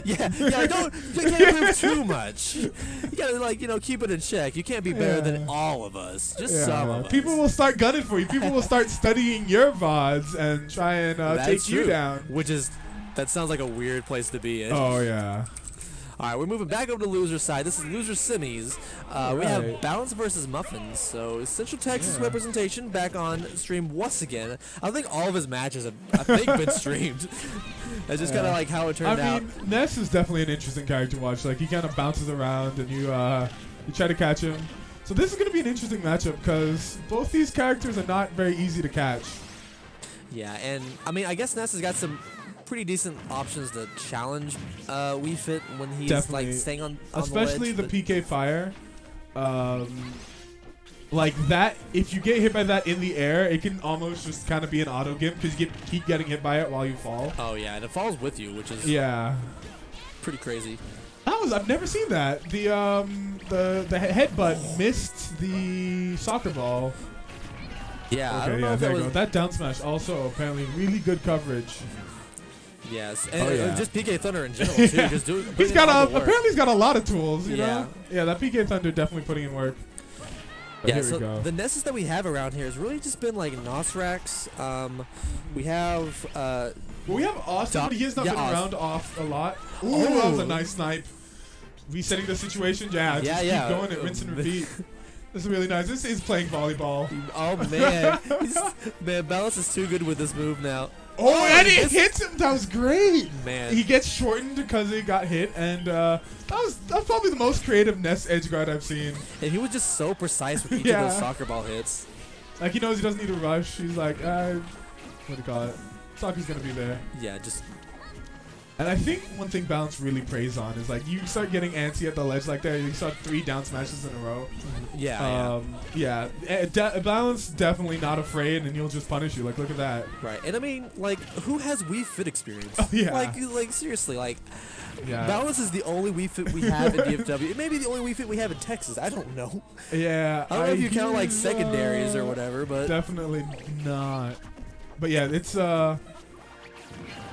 Yeah. You can't move too much. You gotta like keep it in check. You can't be better than all of us. Just some of us. People will start gunning for you. People will start studying your VODs and try and take you down. That sounds like a weird place to be in. Oh yeah. All right, we're moving back over to loser side. This is loser semis. We have Balance versus Muffins. So Central Texas representation back on stream once again. I think all of his matches have been streamed. That's just kind of like how it turned out. I mean, Ness is definitely an interesting character to watch. Like he kind of bounces around and you try to catch him. So this is going to be an interesting matchup because both these characters are not very easy to catch. Yeah, and I mean, I guess Ness has got some pretty decent options to challenge Wii Fit when he's like staying on especially the ledge, PK Fire. Like that, if you get hit by that in the air, it can almost just kind of be an auto gimp because you keep getting hit by it while you fall. Oh yeah, and it falls with you, which is pretty crazy. I've never seen that. The headbutt missed the soccer ball. Yeah, okay, I don't know if there that you was go. That down smash also apparently really good coverage. Yes, and just PK Thunder in general too. Just he's got a lot of tools. You know? Yeah, that PK Thunder definitely putting in work. But here we go. The Nesses that we have around here has really just been like Nosrax. We have we have Austin, but he has not been around off a lot. Ooh, that was a nice snipe. Resetting the situation. Yeah, just keep going and rinse and repeat. This is really nice. This is playing volleyball. Oh man, man, Balance is too good with this move now. Oh, and he hits him. That was great. Man, he gets shortened because he got hit, and that was probably the most creative Ness edge guard I've seen. And he was just so precise with each of those soccer ball hits. Like he knows he doesn't need to rush. He's like, what do you call it? Soccer's gonna be there. Yeah, just. And I think one thing Balance really preys on is like you start getting antsy at the ledge like that. You saw 3 down smashes in a row. Balance definitely not afraid, and he'll just punish you. Like look at that. Right, and I mean, like, who has Wii Fit experience? Oh, yeah. Like seriously, like. Yeah. Balance is the only Wii Fit we have in DFW. It may be the only Wii Fit we have in Texas. I don't know. Yeah. I don't know if you count like secondaries or whatever, but definitely not. But yeah, it's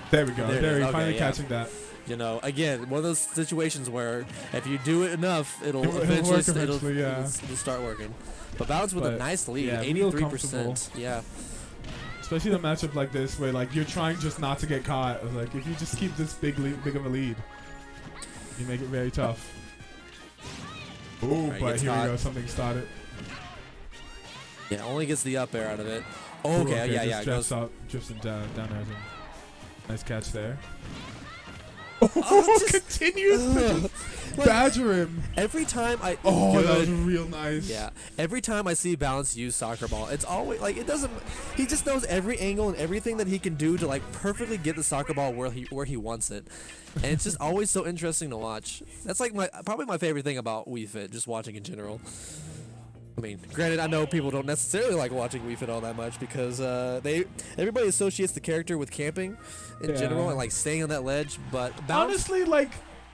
there we go. There you're finally catching that. You know, again, one of those situations where if you do it enough, it'll eventually start working. But Balance with a nice lead, 83%. Yeah. Especially the matchup like this where like you're trying just not to get caught. Like if you just keep this big of a lead, you make it very tough. Ooh, but here we go. Something started. Yeah, only gets the up air out of it. Oh, okay, yeah. Drifts up, drifts him down there. Nice catch there. Continues to badger him. Every time that was real nice. Yeah. Every time I see Balance use soccer ball, it's always like it doesn't. He just knows every angle and everything that he can do to like perfectly get the soccer ball where he wants it, and it's just always so interesting to watch. That's like probably my favorite thing about Wii Fit, just watching in general. I mean, granted, I know people don't necessarily like watching Wii Fit all that much because everybody associates the character with camping in general and like staying on that ledge. But honestly, like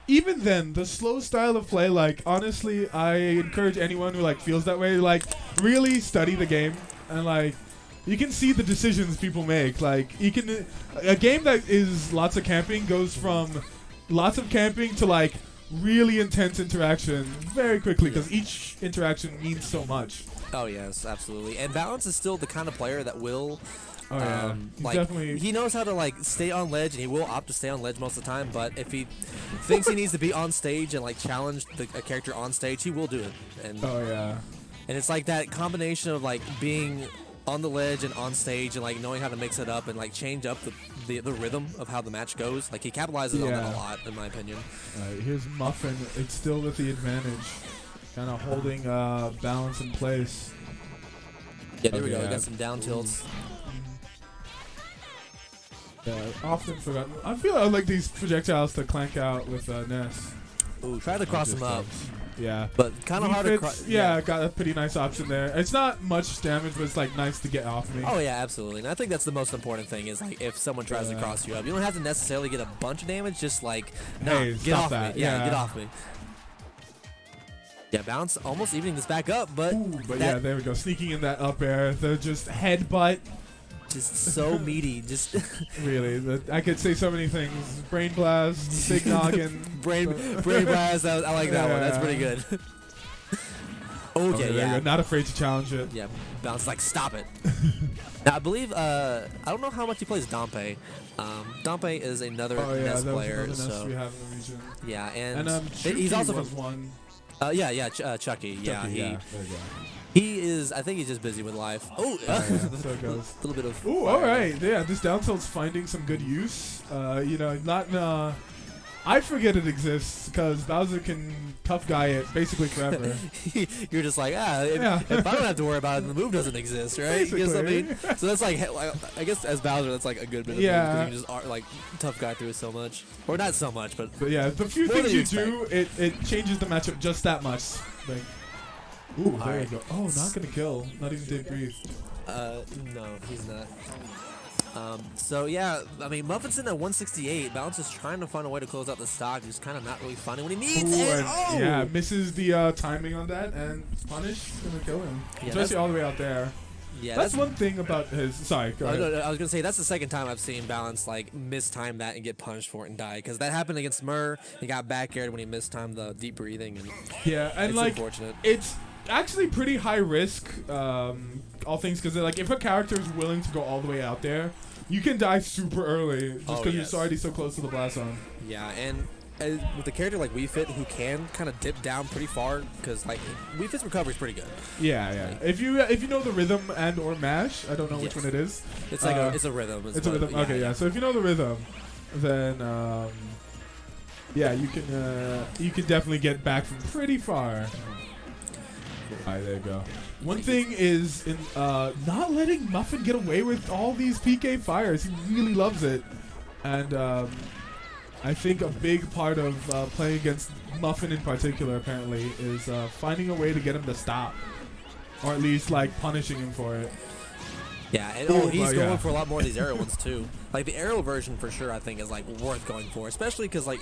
even then, the slow style of play, like honestly, I encourage anyone who like feels that way, like really study the game and like you can see the decisions people make. Like you can a game that is lots of camping goes from lots of camping to like really intense interaction very quickly because each interaction means so much. Oh yes, absolutely. And Balance is still the kind of player that will like definitely he knows how to like stay on ledge, and he will opt to stay on ledge most of the time, but if he thinks he needs to be on stage and like challenge a character on stage, he will do it. And and it's like that combination of like being on the ledge and on stage and like knowing how to mix it up and like change up the rhythm of how the match goes. Like he capitalizes on that a lot, in my opinion. Here's MuFin. It's still with the advantage, kind of holding Balance in place. Yeah, there we go. We got some down tilts. Yeah, often forgotten. I feel I like these projectiles to clank out with Ness. Ooh, try to cross him up. Yeah, but kind of hard to cross. Yeah, got a pretty nice option there. It's not much damage, but it's like nice to get off me. Oh yeah, absolutely. And I think that's the most important thing is like if someone tries to cross you up, you don't have to necessarily get a bunch of damage. Just like get off me. Yeah, get off me. Yeah, Balance almost evening this back up, but yeah, there we go. Sneaking in that up air. They're just headbutt Just so meaty. Just Really, I could say so many things. Brain blast, big noggin, brain blast. I like that one. That's pretty good. Okay, yeah. Not afraid to challenge it. Yeah, Bounce like stop it. Now I believe I don't know how much he plays Dompe. Dompe is another Ness player. Ness So we have in the region. yeah, and he's he's also was from one. Chucky. Yeah, There you go. he is. I think he's just busy with life. Oh, So it goes. a little bit of. Ooh, all right. Yeah, this down tilt's finding some good use. Not. I forget it exists because Bowser can tough guy it basically forever. You're just like, if I don't have to worry about it, the move doesn't exist, right? Because, I mean, so that's like, I guess as Bowser, that's like a good bit of because you can just tough guy through it so much, or not so much, but yeah, the few things you do, it changes the matchup just that much. Like, ooh, there you go. Oh, not gonna kill. Not even did breathe. No, he's not. So yeah, I mean, MuFin's in at 168. Balance is trying to find a way to close out the stock. He's kind of not really finding what he needs. Ooh, yeah, misses the timing on that, and punish gonna kill him, especially all the way out there. Yeah, that's one thing about his. Sorry, go ahead. I was gonna say that's the second time I've seen Balance like mistime that and get punished for it and die, because that happened against Murr. He got back aired when he mistimed the deep breathing. And yeah, and it's like unfortunate. It's actually pretty high risk. All things because like if a character is willing to go all the way out there, you can die super early just because you're already so close to the blast zone. Yeah, and with a character like WeFit who can kind of dip down pretty far, because like WeFit's recovery is pretty good. Yeah. Like, if you know the rhythm and or mash, I don't know which one it is. It's like it's a rhythm. It's a rhythm. Yeah, okay, yeah. So if you know the rhythm, then you can definitely get back from pretty far. Alright, there you go. One thing is in not letting MuFin get away with all these PK fires. He really loves it, and I think a big part of playing against MuFin in particular, apparently, is finding a way to get him to stop, or at least like punishing him for it. Yeah, and he's going for a lot more of these arrow ones too. Like the arrow version for sure, I think is like worth going for, especially because like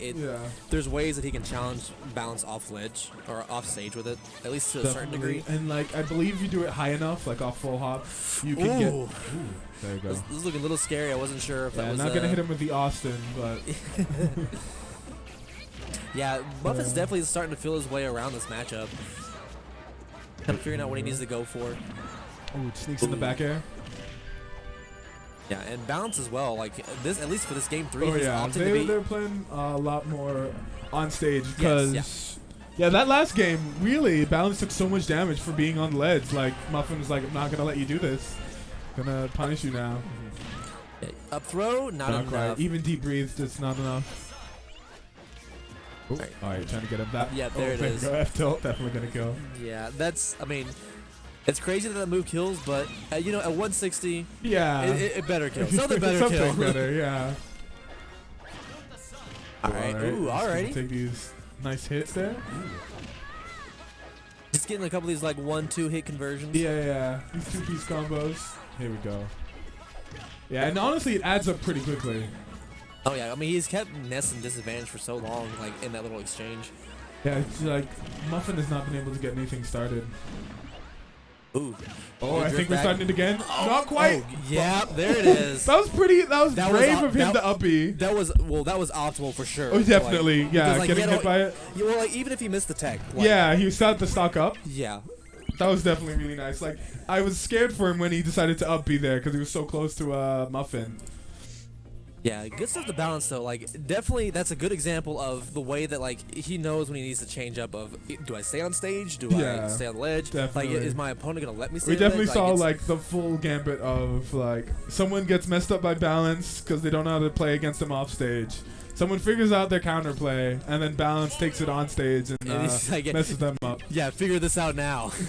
there's ways that he can challenge Balance off ledge or off stage with it, at least to a certain degree. And like I believe if you do it high enough, like off full hop, you can get. Ooh, there you go. This is looking a little scary. I wasn't sure if that was. I'm not gonna hit him with the Austin, but. Yeah, MuFin's definitely starting to feel his way around this matchup. Kind of figuring out what he needs to go for. Ooh, it sneaks in the back air. Yeah, and Balance as well. Like this, at least for this game 3. Oh yeah, they're playing a lot more on stage because that last game really Balance took so much damage for being on ledge. Like MuFin was like, I'm not gonna let you do this. Gonna punish you now. Up throw, not enough. Quite. Even deep breathe, just not enough. All right, trying to get him that. Yeah, there it is. F tilt, definitely gonna kill. Yeah, I mean. It's crazy that move kills, but at 160, it better kill. Something better kill. Better, yeah. All right. Ooh, alrighty. Take these nice hits there. Just getting a couple of these like 1-2 hit conversions. Yeah. These 2-piece combos. Here we go. Yeah, and honestly, it adds up pretty quickly. Oh yeah, I mean he's kept Ness in disadvantage for so long, like in that little exchange. Yeah, it's like MuFin has not been able to get anything started. Ooh. Oh, I think we're starting it again. Not quite. Oh, yeah, there it is. That was brave of him to uppy. That was optimal for sure. Oh, definitely. Like, yeah, getting hit by it. Yeah, well, like even if he missed the tech. Like, yeah, he set the stock up. Yeah. That was definitely really nice. Like I was scared for him when he decided to up B there because he was so close to MuFin. Yeah, good stuff to Balance though. Like definitely, that's a good example of the way that like he knows when he needs to change up. Of do I stay on stage? Do I stay on the ledge? Definitely. Like, is my opponent gonna let me stay? We definitely saw like the full gambit of like someone gets messed up by Balance because they don't know how to play against him off stage. Someone figures out their counterplay, and then Balance takes it on stage and like, messes them up. Yeah, figure this out now.